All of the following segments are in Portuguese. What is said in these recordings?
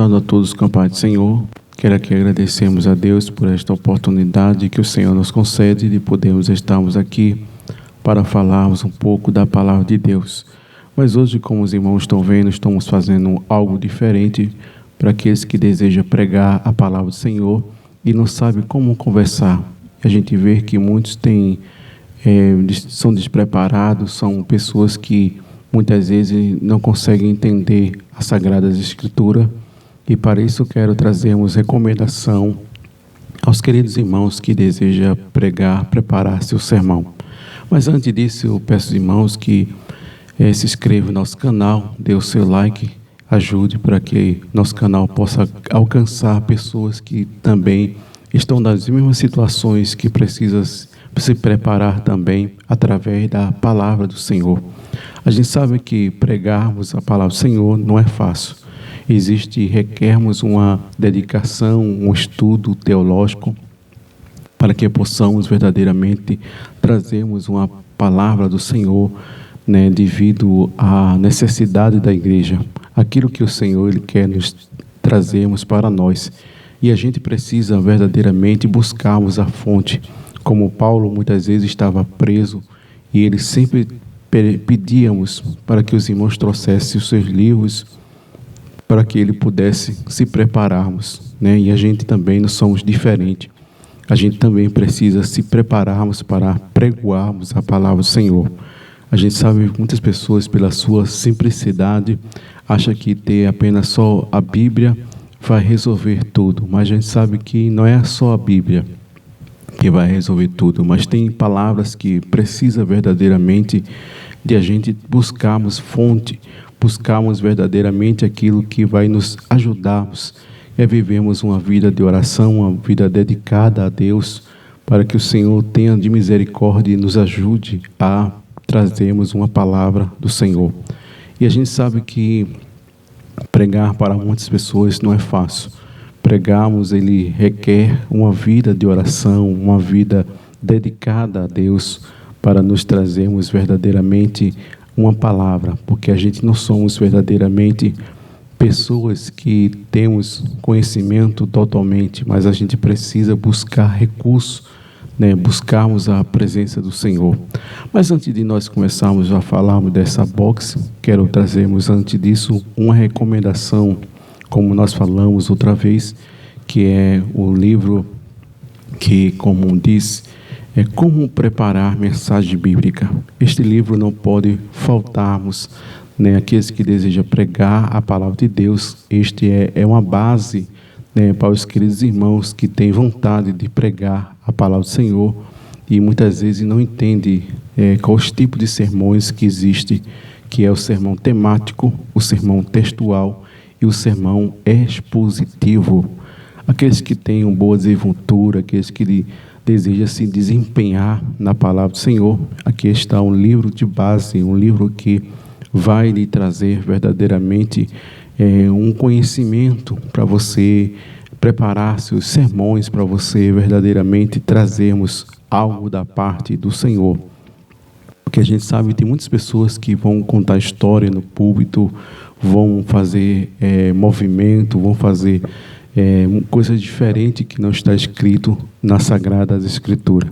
Dando a todos com a paz do Senhor, quero aqui agradecemos a Deus por esta oportunidade que o Senhor nos concede de podermos estarmos aqui para falarmos um pouco da palavra de Deus. Mas hoje, como os irmãos estão vendo, estamos fazendo algo diferente para aqueles que desejam pregar a palavra do Senhor e não sabem como conversar. A gente vê que muitos são despreparados, são pessoas que muitas vezes não conseguem entender as Sagradas Escrituras. E para isso quero trazermos recomendação aos queridos irmãos que desejam preparar seu sermão. Mas antes disso, eu peço aos irmãos que se inscrevam no nosso canal, dê o seu like, ajude para que nosso canal possa alcançar pessoas que também estão nas mesmas situações, que precisam se preparar também através da palavra do Senhor. A gente sabe que pregarmos a palavra do Senhor não é fácil. Requeremos uma dedicação, um estudo teológico para que possamos verdadeiramente trazermos uma palavra do Senhor, devido à necessidade da igreja, aquilo que o Senhor Ele quer nos trazermos para nós. E a gente precisa verdadeiramente buscarmos a fonte, como Paulo muitas vezes estava preso e ele sempre pedíamos para que os irmãos trouxessem os seus livros para que ele pudesse se prepararmos, E a gente também não somos diferentes. A gente também precisa se prepararmos para pregoarmos a palavra do Senhor. A gente sabe que muitas pessoas, pela sua simplicidade, acham que ter apenas só a Bíblia vai resolver tudo. Mas a gente sabe que não é só a Bíblia que vai resolver tudo, mas tem palavras que precisa verdadeiramente de a gente buscarmos fonte, buscarmos verdadeiramente aquilo que vai nos ajudarmos a vivermos uma vida de oração, uma vida dedicada a Deus, para que o Senhor tenha de misericórdia e nos ajude a trazermos uma palavra do Senhor. E a gente sabe que pregar para muitas pessoas não é fácil. Pregarmos, ele requer uma vida de oração, uma vida dedicada a Deus, para nos trazermos verdadeiramente uma palavra, porque a gente não somos verdadeiramente pessoas que temos conhecimento totalmente, mas a gente precisa buscar recursos, buscarmos a presença do Senhor. Mas antes de nós começarmos a falarmos dessa box, quero trazermos antes disso uma recomendação, como nós falamos outra vez, que é o livro que, como diz, é Como Preparar Mensagem Bíblica. Este livro não pode faltarmos, aqueles que desejam pregar a palavra de Deus. Este é uma base, para os queridos irmãos que têm vontade de pregar a palavra do Senhor e muitas vezes não entendem quais tipos de sermões que existem, que é o sermão temático, o sermão textual e o sermão expositivo. Aqueles que têm uma boa desenvoltura, aqueles que desejam se desempenhar na palavra do Senhor, aqui está um livro de base, um livro que vai lhe trazer verdadeiramente um conhecimento para você preparar seus sermões, para você verdadeiramente trazermos algo da parte do Senhor. Porque a gente sabe que tem muitas pessoas que vão contar história no púlpito, vão fazer movimento, vão fazer coisas diferentes que não está escrito nas Sagradas Escrituras.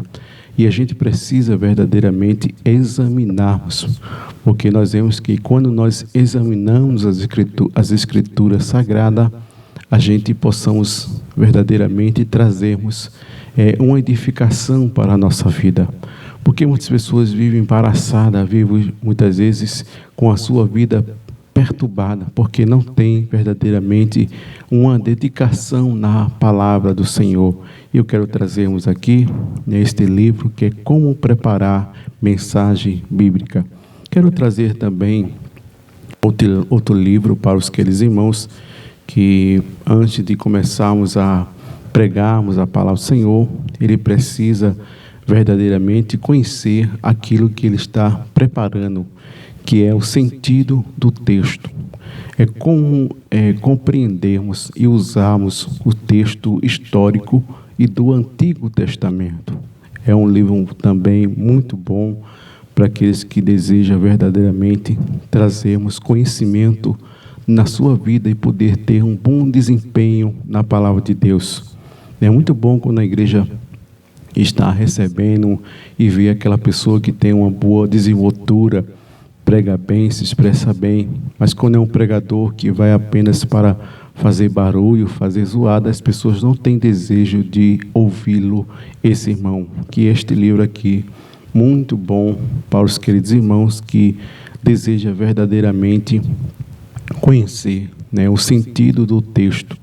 E a gente precisa verdadeiramente examinarmos, porque nós vemos que quando nós examinamos as Escrituras Sagradas, a gente possamos verdadeiramente trazermos uma edificação para a nossa vida. Porque muitas pessoas vivem embaraçadas, vivem muitas vezes com a sua vida perturbada, porque não tem verdadeiramente uma dedicação na palavra do Senhor. E eu quero trazermos aqui neste livro que é Como Preparar Mensagem Bíblica. Quero trazer também outro livro para os queridos irmãos que antes de começarmos a pregarmos a palavra do Senhor, ele precisa verdadeiramente conhecer aquilo que ele está preparando, que é o sentido do texto. É como compreendermos e usarmos o texto histórico e do Antigo Testamento. É um livro também muito bom para aqueles que desejam verdadeiramente trazermos conhecimento na sua vida e poder ter um bom desempenho na palavra de Deus. É muito bom quando a igreja está recebendo e vê aquela pessoa que tem uma boa desenvoltura, prega bem, se expressa bem, mas quando é um pregador que vai apenas para fazer barulho, fazer zoada, as pessoas não têm desejo de ouvi-lo. Esse irmão, que este livro aqui, muito bom para os queridos irmãos que desejam verdadeiramente conhecer, né, o sentido do texto.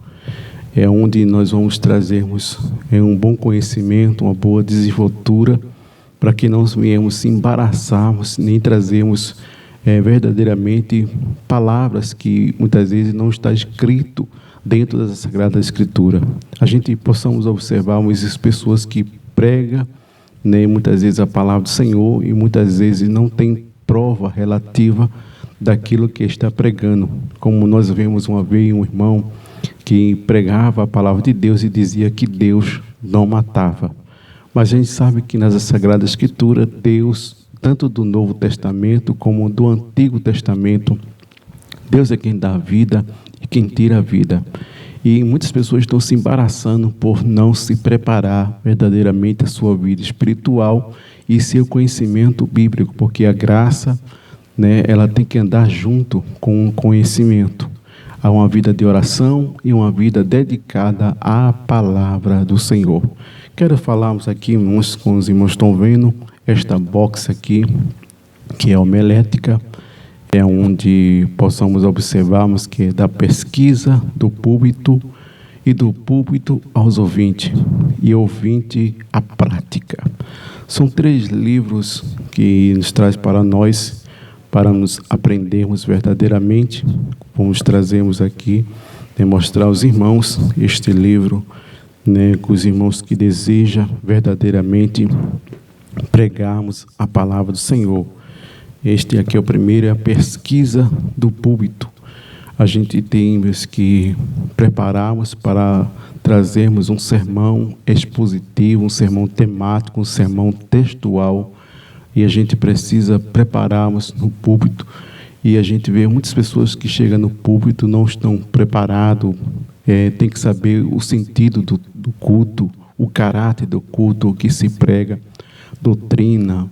É onde nós vamos trazermos um bom conhecimento, uma boa desenvoltura, para que não venhamos se embaraçarmos, nem trazermos verdadeiramente palavras que muitas vezes não está escrito dentro da Sagrada Escritura. A gente possamos observar muitas pessoas que pregam, né, muitas vezes a palavra do Senhor e muitas vezes não tem prova relativa daquilo que está pregando. Como nós vemos uma vez um irmão que pregava a palavra de Deus e dizia que Deus não matava. Mas a gente sabe que nas Sagradas Escrituras, Deus, tanto do Novo Testamento como do Antigo Testamento, Deus é quem dá a vida e quem tira a vida. E muitas pessoas estão se embaraçando por não se preparar verdadeiramente a sua vida espiritual e seu conhecimento bíblico, porque a graça, né, ela tem que andar junto com o conhecimento. Há uma vida de oração e uma vida dedicada à palavra do Senhor. Quero falarmos aqui, irmãos, como os irmãos estão vendo, esta box aqui, que é homilética, é onde possamos observarmos que é da pesquisa do púlpito e do púlpito aos ouvintes, e ouvinte à prática. São 3 livros que nos traz para nós, para nos aprendermos verdadeiramente. Vamos trazermos aqui, mostrar aos irmãos este livro, né, com os irmãos que desejam verdadeiramente pregarmos a palavra do Senhor. Este aqui é o primeiro, é a pesquisa do púlpito. A gente tem que prepararmos para trazermos um sermão expositivo, um sermão temático, um sermão textual, e a gente precisa prepararmos no púlpito. E a gente vê muitas pessoas que chegam no púlpito não estão preparados, tem que saber o sentido do culto, o caráter do culto, o que se prega, doutrina,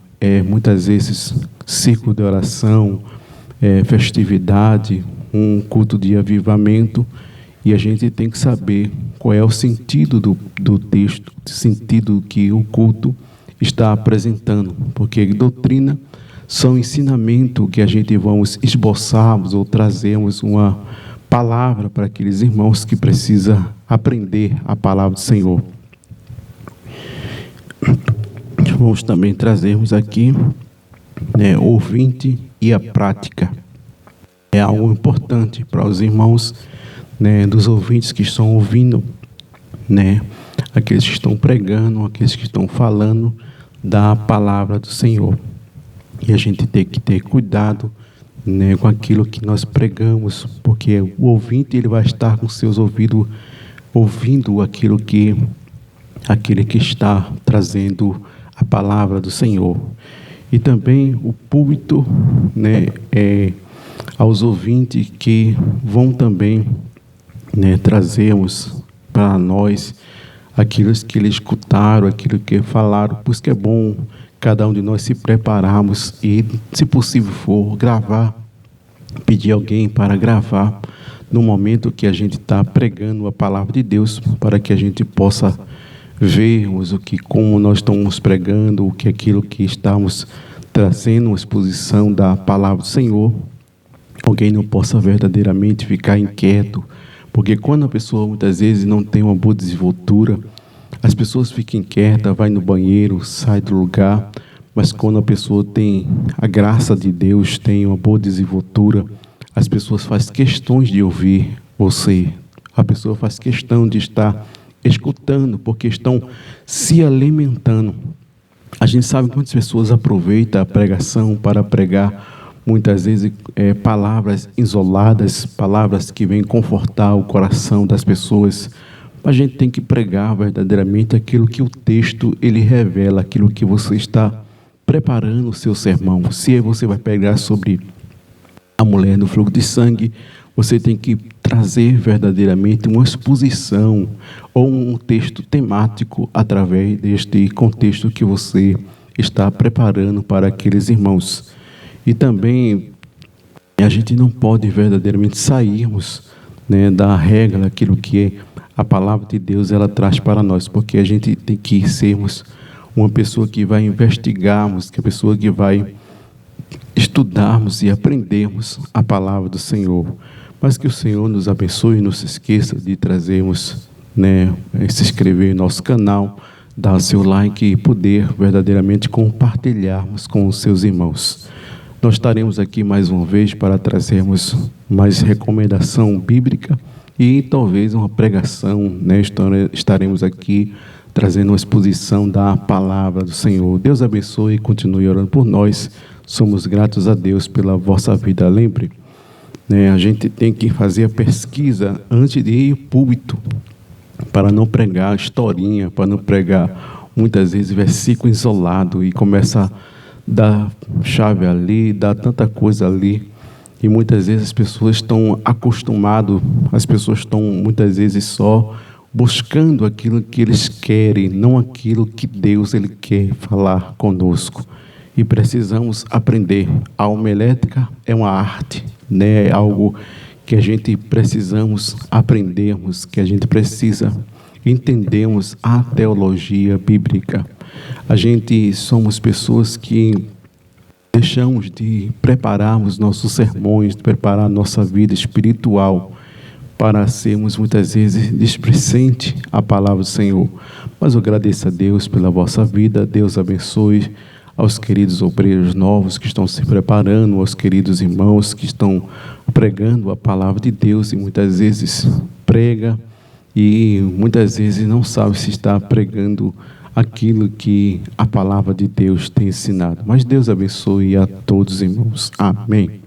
muitas vezes círculo de oração, festividade, um culto de avivamento, e a gente tem que saber qual é o sentido do texto, o sentido que o culto está apresentando, porque doutrina são ensinamento que a gente vamos esboçarmos ou trazermos uma palavra para aqueles irmãos que precisam aprender a palavra do Senhor. Vamos também trazermos aqui, né, ouvinte e a prática. É algo importante para os irmãos, né, dos ouvintes que estão ouvindo, né, aqueles que estão pregando, aqueles que estão falando da palavra do Senhor. E a gente tem que ter cuidado, né, com aquilo que nós pregamos, porque o ouvinte ele vai estar com seus ouvidos ouvindo aquele que está trazendo a palavra do Senhor. E também o púlpito, né, aos ouvintes que vão também, né, trazermos para nós aquilo que eles escutaram, aquilo que falaram. Por isso que é bom cada um de nós se prepararmos e, se possível for, gravar, pedir alguém para gravar no momento que a gente está pregando a palavra de Deus, para que a gente possa vermos como nós estamos pregando, aquilo que estamos trazendo, uma exposição da palavra do Senhor. Alguém não possa verdadeiramente ficar inquieto, porque quando a pessoa muitas vezes não tem uma boa desenvoltura, as pessoas ficam inquietas, vai no banheiro, sai do lugar, mas quando a pessoa tem a graça de Deus, tem uma boa desenvoltura, as pessoas fazem questões de ouvir você, a pessoa faz questão de estar escutando, porque estão se alimentando. A gente sabe que muitas pessoas aproveitam a pregação para pregar, muitas vezes, palavras isoladas, palavras que vêm confortar o coração das pessoas. A gente tem que pregar verdadeiramente aquilo que o texto ele revela, aquilo que você está preparando o seu sermão. Se você vai pregar sobre a mulher do fluxo de sangue, Você tem que trazer verdadeiramente uma exposição ou um texto temático através deste contexto que você está preparando para aqueles irmãos. E também a gente não pode verdadeiramente sairmos, né, da regra, daquilo que a palavra de Deus ela traz para nós, porque a gente tem que sermos uma pessoa que vai investigarmos, que é a pessoa que vai estudarmos e aprendermos a palavra do Senhor. Mas que o Senhor nos abençoe e não se esqueça de trazermos, né, se inscrever em nosso canal, dar seu like e poder verdadeiramente compartilharmos com os seus irmãos. Nós estaremos aqui mais uma vez para trazermos mais recomendação bíblica e talvez uma pregação, né? Estaremos aqui trazendo uma exposição da palavra do Senhor. Deus abençoe e continue orando por nós. Somos gratos a Deus pela vossa vida. Lembre, né, a gente tem que fazer a pesquisa antes de ir ao púlpito, para não pregar historinha, para não pregar muitas vezes versículo isolado e começa a dar chave ali, dar tanta coisa ali. E muitas vezes as pessoas estão acostumadas, as pessoas estão muitas vezes só buscando aquilo que eles querem, não aquilo que Deus ele quer falar conosco. E precisamos aprender. A homilética é uma arte, né? É algo que a gente precisamos aprendermos, que a gente precisa entendermos a teologia bíblica. A gente somos pessoas que deixamos de prepararmos nossos sermões, de preparar nossa vida espiritual para sermos muitas vezes displicentes à palavra do Senhor. Mas eu agradeço a Deus pela vossa vida. Deus abençoe aos queridos obreiros novos que estão se preparando, aos queridos irmãos que estão pregando a palavra de Deus e muitas vezes prega e muitas vezes não sabe se está pregando aquilo que a palavra de Deus tem ensinado. Mas Deus abençoe a todos, irmãos. Amém.